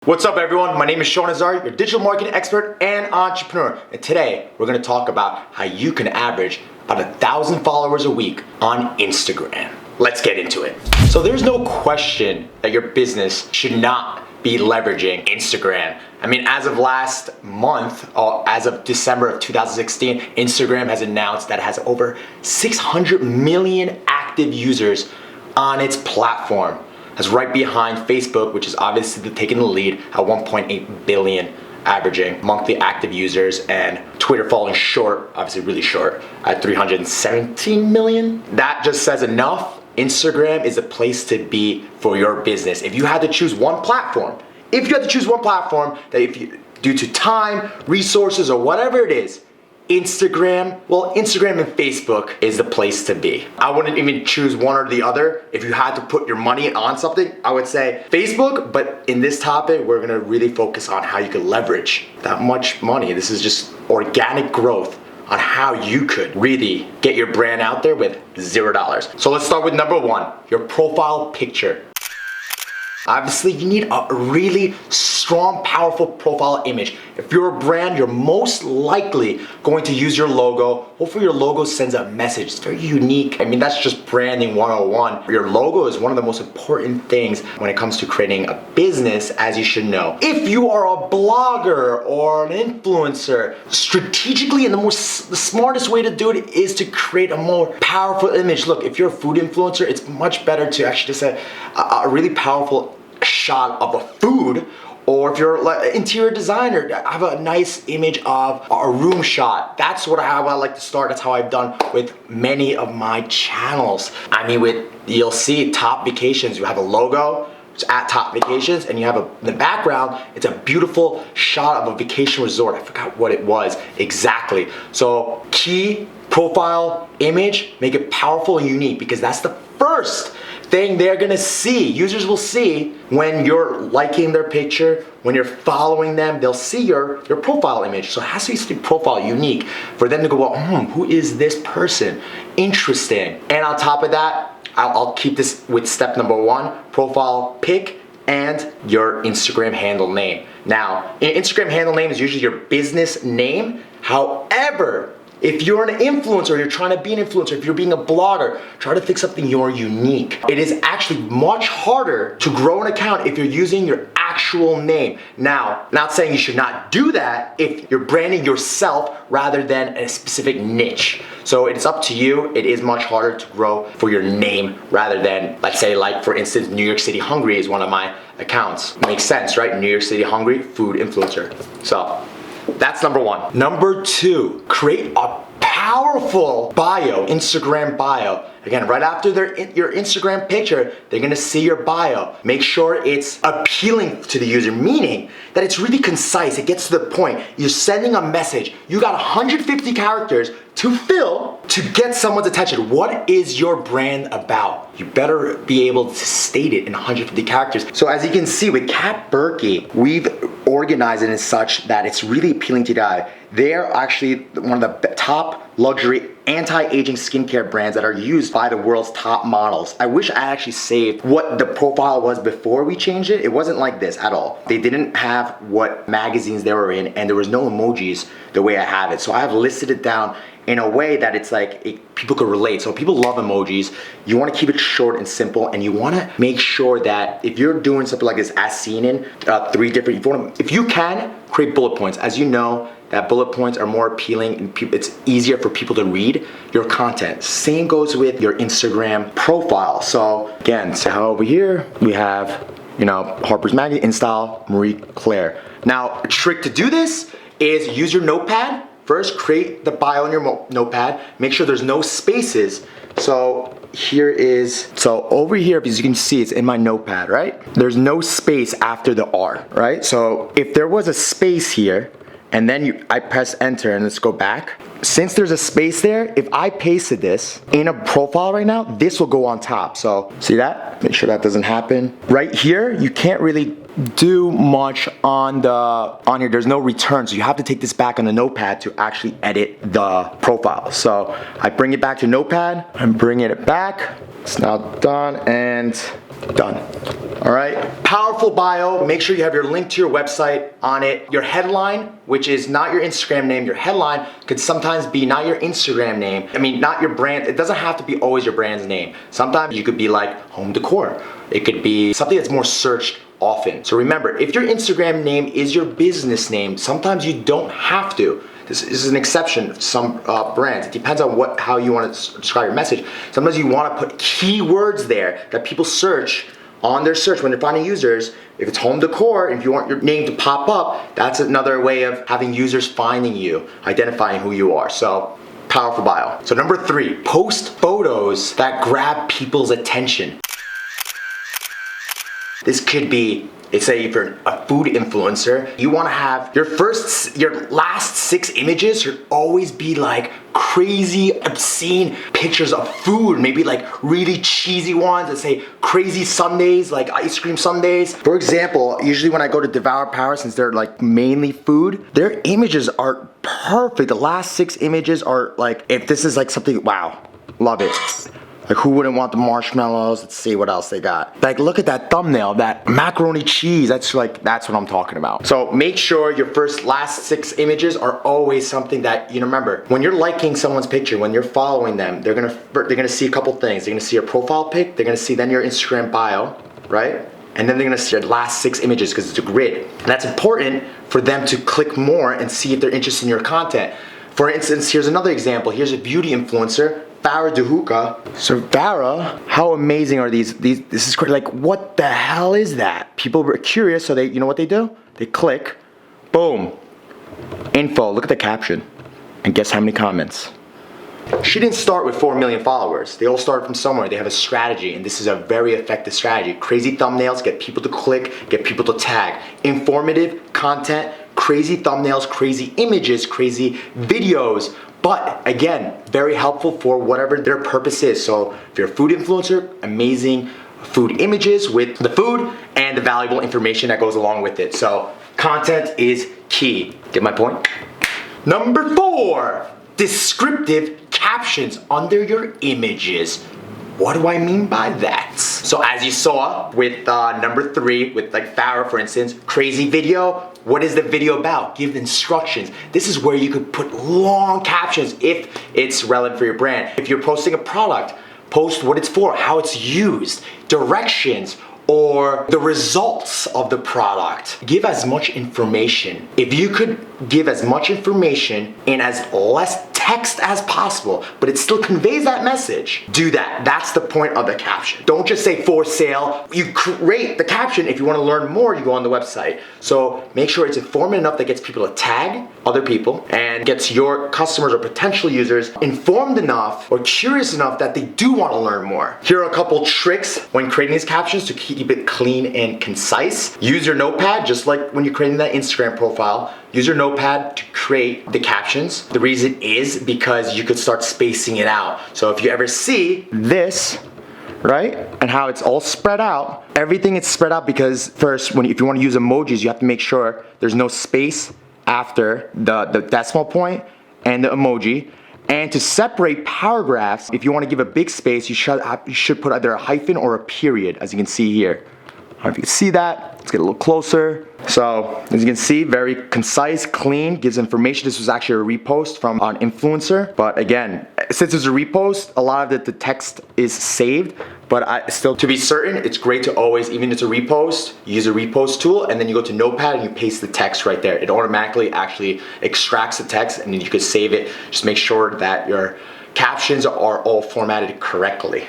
What's up everyone, my name is Sean Azari, your digital marketing expert and entrepreneur. And today we're going to talk about how you can average about 1,000 followers a week on Instagram. Let's get into it. So there's no question that your business should not be leveraging Instagram. I mean, as of last month, or as of December of 2016, Instagram has announced that it has over 600 million active users on its platform. That's right behind Facebook, which is obviously taking the lead at 1.8 billion averaging monthly active users, and Twitter falling short, obviously really short, at 317 million. That just says enough. Instagram is a place to be for your business. If you had to choose one platform, that if you, due to time, resources, or whatever it is, Instagram and Facebook is the place to be. I wouldn't even choose one or the other. If you had to put your money on something, I would say Facebook, but in this topic, we're gonna really focus on how you can leverage that much money. This is just organic growth on how you could really get your brand out there with $0. So let's start with number one, your profile picture. Obviously, you need a really strong, powerful profile image. If you're a brand, you're most likely going to use your logo. Hopefully your logo sends a message. It's very unique. I mean, that's just branding 101. Your logo is one of the most important things when it comes to creating a business, as you should know. If you are a blogger or an influencer, strategically and the smartest way to do it is to create a more powerful image. Look, if you're a food influencer, it's much better to actually just a really powerful shot of a food, or if you're like an interior designer, have a nice image of a room shot. That's how I like to start. That's how I've done with many of my channels. I mean, you'll see Top Vacations, you have a logo, it's at Top Vacations, and you have in the background, it's a beautiful shot of a vacation resort. I forgot what it was exactly. So key profile image, make it powerful and unique, because that's the first thing they're gonna see. Users will see when you're liking their picture, when you're following them, they'll see your profile image. So it has to be profile unique for them to go, well, who is this person? Interesting. And on top of that, I'll keep this with step number one, profile pic and your Instagram handle name. Now, an Instagram handle name is usually your business name. However, if you're an influencer, you're trying to be an influencer, if you're being a blogger, try to think something you're unique. It is actually much harder to grow an account if you're using your actual name. Now, not saying you should not do that if you're branding yourself rather than a specific niche. So it's up to you. It is much harder to grow for your name rather than, let's say, like for instance, New York City Hungry is one of my accounts. Makes sense, right? New York City Hungry, food influencer. So that's number one. Number two, create a powerful bio, Instagram bio. Again, right after your Instagram picture, they're gonna see your bio. Make sure it's appealing to the user, meaning that it's really concise, it gets to the point. You're sending a message. You got 150 characters to fill to get someone's attention. What is your brand about? You better be able to state it in 150 characters. So as you can see with Kat Berkey, we've organized it in such that it's really appealing to the eye. They're actually one of the top luxury anti-aging skincare brands that are used by the world's top models. I wish I actually saved what the profile was before we changed it. It wasn't like this at all. They didn't have what magazines they were in, and there was no emojis the way I have it. So I have listed it down in a way that it's like people could relate. So people love emojis. You want to keep it short and simple, and you want to make sure that if you're doing something like this, as seen in if you can, create bullet points. As you know, that bullet points are more appealing and it's easier for people to read your content. Same goes with your Instagram profile. So again, so over here we have, Harper's Magazine, InStyle, Marie Claire. Now, a trick to do this is use your notepad. First, create the bio in your notepad. Make sure there's no spaces. So over here, as you can see, it's in my notepad, right? There's no space after the R, right? So if there was a space here, and then I press enter and let's go back. Since there's a space there, if I pasted this in a profile right now, this will go on top. So see that? Make sure that doesn't happen. Right here, you can't really do much on here. There's no return, so you have to take this back on the notepad to actually edit the profile. So I bring it back to notepad, I'm bringing it back. It's now done, and Done. All right, powerful bio. Make sure you have your link to your website on it. Your headline, which is not your Instagram name. Your headline could sometimes be not your Instagram name. I mean, not your brand. It doesn't have to be always your brand's name. Sometimes you could be like home decor. It could be something that's more searched often. So remember, if your Instagram name is your business name, sometimes you don't have to. This is an exception for some brands. It depends on how you want to describe your message. Sometimes you want to put keywords there that people search on their search when they're finding users. If it's home decor, and if you want your name to pop up, that's another way of having users finding you, identifying who you are. So, powerful bio. So number 3, post photos that grab people's attention. This could be, let's say if you're a food influencer, you wanna have your last 6 images should always be like crazy, obscene pictures of food, maybe like really cheesy ones that say crazy sundaes, like ice cream sundaes. For example, usually when I go to Devour Power, since they're like mainly food, their images are perfect. The last 6 images are like, if this is like something, wow, love it. Like who wouldn't want the marshmallows? Let's see what else they got. Like look at that thumbnail, that macaroni cheese. That's what I'm talking about. So make sure your last 6 images are always something that, you know, remember, when you're liking someone's picture, when you're following them, they're gonna see a couple things. They're gonna see your profile pic, they're gonna see then your Instagram bio, right? And then they're gonna see your last 6 images because it's a grid. And that's important for them to click more and see if they're interested in your content. For instance, here's another example. Here's a beauty influencer, Farah Dahuka. So Farah, how amazing are these? This is great. Like, what the hell is that? People were curious, so you know what they do? They click, boom, info. Look at the caption, and guess how many comments? She didn't start with 4 million followers. They all started from somewhere. They have a strategy, and this is a very effective strategy. Crazy thumbnails, get people to click, get people to tag. Informative content, crazy thumbnails, crazy images, crazy videos. But again, very helpful for whatever their purpose is. So if you're a food influencer, amazing food images with the food and the valuable information that goes along with it. So content is key. Get my point? Number 4, descriptive captions under your images. What do I mean by that? So as you saw with number 3, with like Farah for instance, crazy video. What is the video about? Give instructions. This is where you could put long captions if it's relevant for your brand. If you're posting a product, post what it's for, how it's used, directions, or the results of the product. Give as much information. If you could give as much information in as less text as possible, but it still conveys that message, do that. That's the point of the caption. Don't just say for sale. You create the caption. If you want to learn more, you go on the website. So make sure it's informative enough that gets people to tag other people and gets your customers or potential users informed enough or curious enough that they do want to learn more. Here are a couple tricks when creating these captions to keep it clean and concise. Use your notepad, just like when you're creating that Instagram profile. Use your notepad to create the captions. The reason is because you could start spacing it out. So if you ever see this, right, and how it's all spread out, everything is spread out because first, if you want to use emojis, you have to make sure there's no space after the decimal point and the emoji. And to separate paragraphs, if you want to give a big space, you should put either a hyphen or a period, as you can see here. I don't know if you can see that. Let's get a little closer. So, as you can see, very concise, clean, gives information. This was actually a repost from an influencer. But again, since it's a repost, a lot of the text is saved. But still, to be certain, it's great to always, even if it's a repost, use a repost tool, and then you go to Notepad and you paste the text right there. It automatically actually extracts the text, and then you can save it. Just make sure that your captions are all formatted correctly.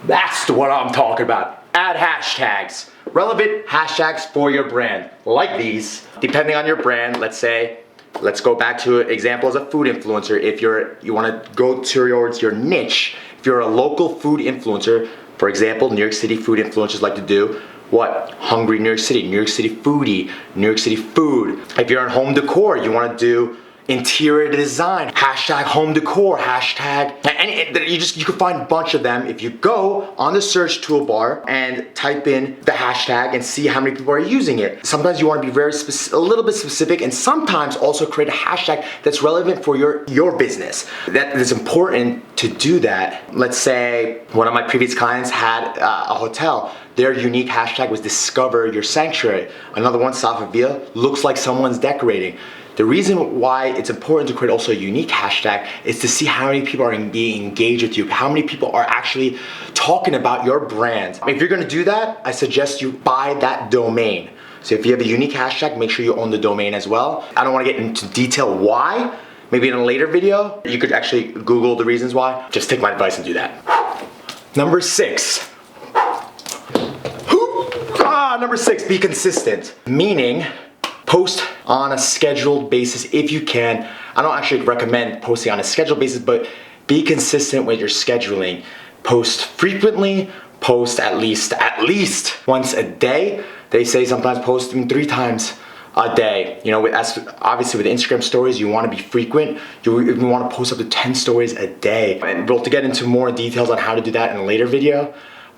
That's what I'm talking about. Add hashtags. Relevant hashtags for your brand. Like these. Depending on your brand, let's go back to an example as a food influencer. If you want to go towards your niche, if you're a local food influencer, for example, New York City food influencers like to do what? Hungry New York City foodie, New York City food. If you're in home decor, you want to do interior design, hashtag home decor, hashtag, and you can find a bunch of them if you go on the search toolbar and type in the hashtag and see how many people are using it. Sometimes you want to be a little bit specific, and sometimes also create a hashtag that's relevant for your business. That is important to do that. Let's say one of my previous clients had a hotel. Their unique hashtag was discover your sanctuary. Another one, Safavia, looks like someone's decorating. The reason why it's important to create also a unique hashtag is to see how many people are being engaged with you, how many people are actually talking about your brand. If you're gonna do that, I suggest you buy that domain. So if you have a unique hashtag, make sure you own the domain as well. I don't wanna get into detail why. Maybe in a later video, you could actually Google the reasons why. Just take my advice and do that. Number 6. Number 6, be consistent. Meaning, post on a scheduled basis if you can. I don't actually recommend posting on a scheduled basis, but be consistent with your scheduling. Post frequently, post at least once a day. They say sometimes post 3 times a day. You know, obviously with Instagram stories, you want to be frequent. You want to post up to 10 stories a day. And we'll get into more details on how to do that in a later video.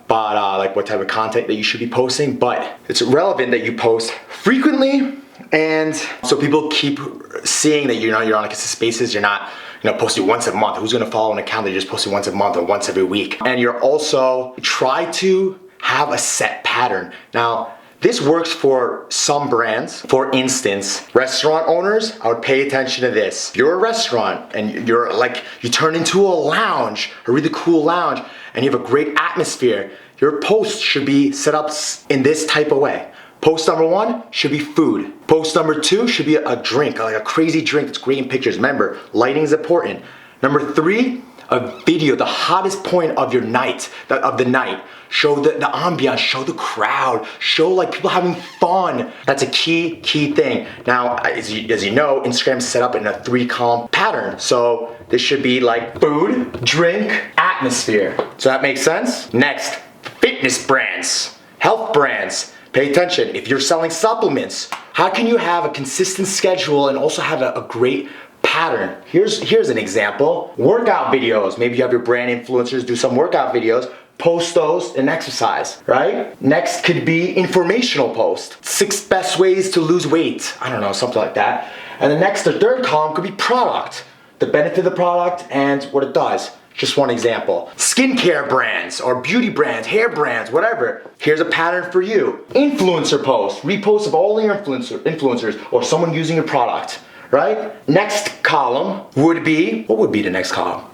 But like what type of content that you should be posting. But it's relevant that you post frequently, and so people keep seeing that you're on like a spaces. You're not posting once a month. Who's gonna follow an account that you're just posting once a month or once every week? And you're also try to have a set pattern. Now, this works for some brands. For instance, restaurant owners, I would pay attention to this. If you're a restaurant and you turn into a lounge, a really cool lounge, and you have a great atmosphere, your post should be set up in this type of way. Post number 1 should be food. Post number 2 should be a drink, like a crazy drink that's great in pictures. Remember, lighting is important. Number 3, a video, the hottest point of your night, of the night. Show the ambiance, show the crowd, show like people having fun. That's a key thing. Now, as you know, Instagram is set up in a 3-column pattern. So this should be like food, drink, atmosphere. So that makes sense? Next, fitness brands, health brands. Pay attention. If you're selling supplements, how can you have a consistent schedule and also have a great pattern? Here's an example. Workout videos. Maybe you have your brand influencers do some workout videos. Post those and exercise, right? Next could be informational post. 6 best ways to lose weight. I don't know, something like that. And the next or third column could be product. The benefit of the product and what it does. Just one example. Skincare brands or beauty brands, hair brands, whatever. Here's a pattern for you. Influencer posts, reposts of all your influencers or someone using your product, right? Next column would be, what would be the next column?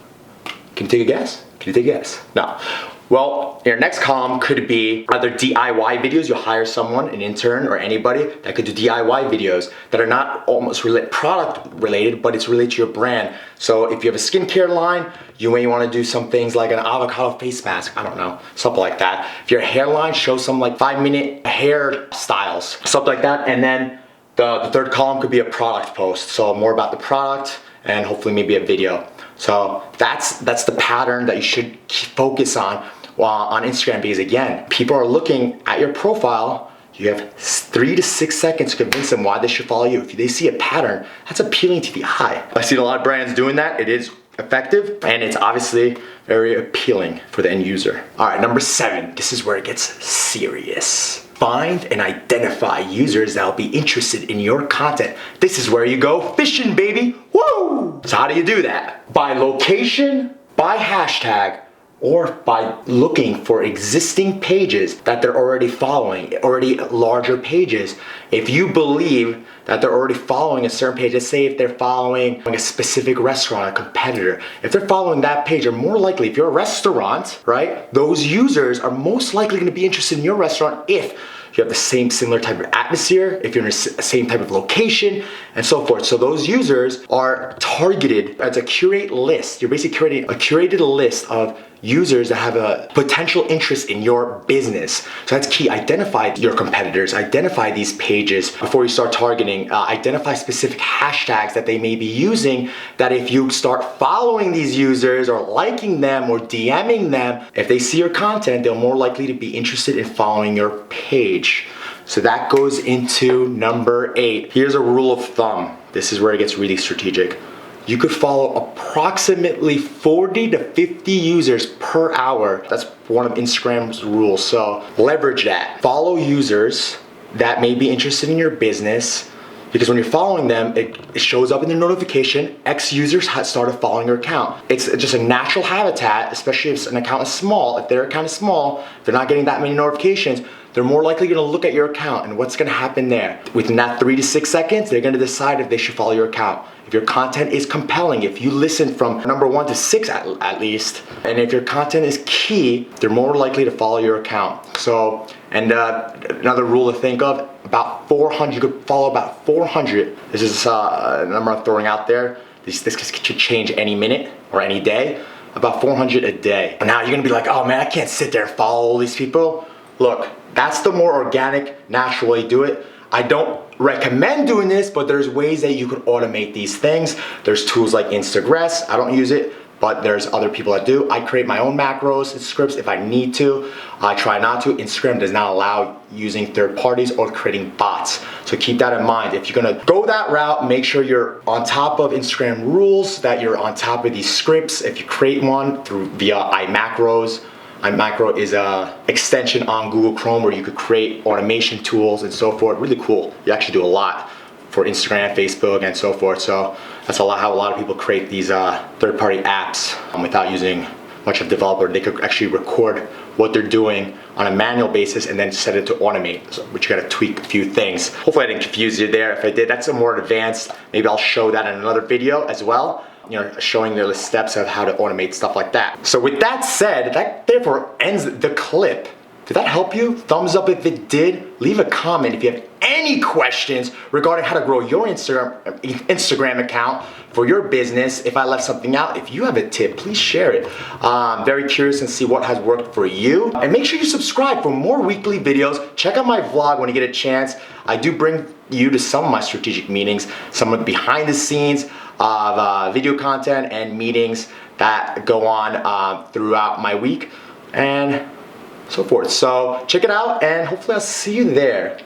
Can you take a guess? No. Well, your next column could be either DIY videos. You'll hire someone, an intern or anybody that could do DIY videos that are not almost product related, but it's related to your brand. So if you have a skincare line, you may want to do some things like an avocado face mask. I don't know, something like that. If your hairline, show some like 5-minute hair styles, something like that. And then the third column could be a product post. So more about the product and hopefully maybe a video. So that's the pattern that you should focus on Instagram, because again, people are looking at your profile. You have 3 to 6 seconds to convince them why they should follow you. If they see a pattern, that's appealing to the eye. I've seen a lot of brands doing that. It is effective and it's obviously very appealing for the end user. All right, number 7, this is where it gets serious. Find and identify users that will be interested in your content. This is where you go fishing, baby. Woo! So how do you do that? By location, by hashtag, or by looking for existing pages that they're already following, already larger pages. If you believe that they're already following a certain page, let's say if they're following a specific restaurant, a competitor, if they're following that page, or more likely, if you're a restaurant, right, those users are most likely gonna be interested in your restaurant if you have the similar type of atmosphere, if you're in the same type of location, and so forth. So those users are targeted as a curate list. You're basically creating a curated list of users that have a potential interest in your business. So that's key. Identify your competitors, identify these pages before you start targeting, identify specific hashtags that they may be using, that if you start following these users or liking them or DMing them, if they see your content, they're more likely to be interested in following your page. So that goes into number 8. Here's a rule of thumb. this is where it gets really strategic. You could follow approximately 40 to 50 users per hour. That's one of Instagram's rules, so leverage that. Follow users that may be interested in your business, because when you're following them, it shows up in their notification, X users have started following your account. It's just a natural habitat, especially if an account is small. If their account is small, they're not getting that many notifications, they're more likely gonna look at your account, and what's gonna happen there? Within that 3 to 6 seconds, they're gonna decide if they should follow your account. If your content is compelling, if you listen from number 1 to 6 at least, and if your content is key, they're more likely to follow your account. So, and another rule to think of, about 400, you could follow about 400. This is a number I'm throwing out there. This could change any minute or any day, about 400 a day. Now you're gonna be like, oh man, I can't sit there and follow all these people. Look, that's the more organic, natural way to do it. I don't recommend doing this, but there's ways that you could automate these things. There's tools like Instagress. I don't use it, but there's other people that do. I create my own macros and scripts if I need to. I try not to. Instagram does not allow using third parties or creating bots. So keep that in mind. If you're gonna go that route, make sure you're on top of Instagram rules, that you're on top of these scripts. If you create one via iMacros, iMacro is a extension on Google Chrome where you could create automation tools and so forth. Really cool. You actually do a lot for Instagram, Facebook, and so forth. So that's how a lot of people create these third-party apps without using much of a developer. They could actually record what they're doing on a manual basis and then set it to automate, but you gotta tweak a few things. Hopefully I didn't confuse you there. If I did, that's a more advanced. Maybe I'll show that in another video as well, showing the steps of how to automate stuff like that. So with that said, that therefore ends the clip. Did that help you? Thumbs up if it did. Leave a comment if you have any questions regarding how to grow your Instagram account for your business. If I left something out, if you have a tip, please share it. I'm very curious and see what has worked for you. And make sure you subscribe for more weekly videos. Check out my vlog when you get a chance. I do bring you to some of my strategic meetings, some of the behind the scenes of video content and meetings that go on throughout my week and so forth. So check it out, and hopefully I'll see you there.